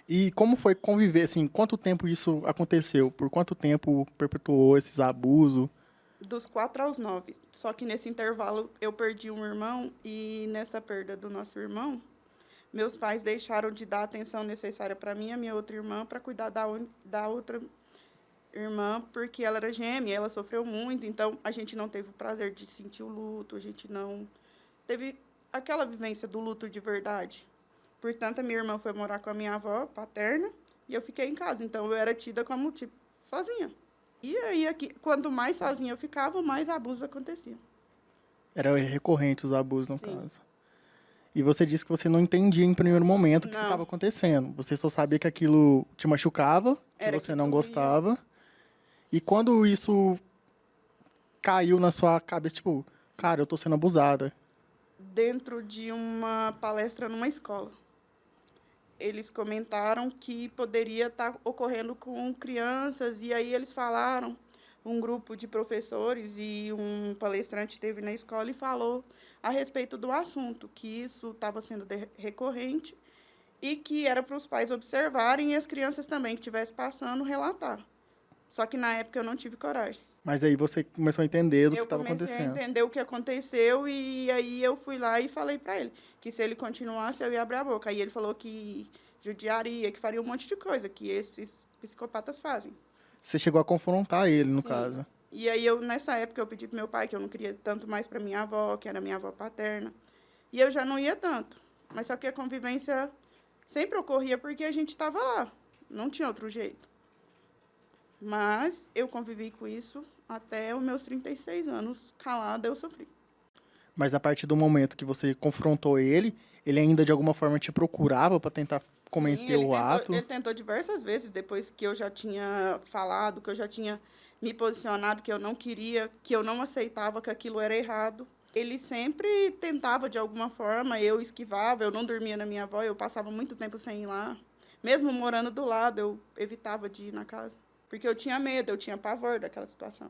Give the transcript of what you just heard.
E como foi conviver, assim, quanto tempo isso aconteceu? Por quanto tempo perpetuou esses abusos? Dos 4 aos 9. Só que nesse intervalo eu perdi um irmão e nessa perda do nosso irmão, meus pais deixaram de dar a atenção necessária para mim e a minha outra irmã para cuidar da outra irmã, porque ela era gêmea, ela sofreu muito, então a gente não teve o prazer de sentir o luto, a gente não teve aquela vivência do luto de verdade. Portanto, a minha irmã foi morar com a minha avó paterna e eu fiquei em casa. Então, eu era tida como, tipo, sozinha. E aí, aqui, quanto mais sozinha eu ficava, mais abuso acontecia. Era recorrente os abusos, no Sim. caso. E você disse que você não entendia em primeiro momento o que estava Não, acontecendo. Você só sabia que aquilo te machucava, que era você que não doía. gostava. E quando isso caiu na sua cabeça, tipo, cara, eu tô sendo abusada. Dentro de uma palestra numa escola. Eles comentaram que poderia estar ocorrendo com crianças, e aí eles falaram, um grupo de professores e um palestrante esteve na escola e falou a respeito do assunto, que isso estava sendo recorrente e que era para os pais observarem e as crianças também que estivessem passando relatar. Só que na época eu não tive coragem. Mas aí você começou a entender do que Eu estava comecei a acontecendo. entender o que aconteceu e aí eu fui lá e falei para ele que se ele continuasse eu ia abrir a boca. Aí ele falou que judiaria, que faria um monte de coisa que esses psicopatas fazem. Você chegou a confrontar ele, no Sim. caso. E aí nessa época eu pedi pro meu pai que eu não queria tanto mais para minha avó, que era minha avó paterna. E eu já não ia tanto. Mas só que a convivência sempre ocorria porque a gente estava lá. Não tinha outro jeito. Mas eu convivi com isso até os meus 36 anos. Calada eu sofri. Mas a partir do momento que você confrontou ele ainda de alguma forma te procurava para tentar Sim, cometer o ato. ele tentou diversas vezes, depois que eu já tinha falado, que eu já tinha me posicionado, que eu não queria, que eu não aceitava, que aquilo era errado. Ele sempre tentava de alguma forma, eu esquivava, eu não dormia na minha avó, eu passava muito tempo sem ir lá. Mesmo morando do lado, eu evitava de ir na casa. Porque eu tinha medo, eu tinha pavor daquela situação.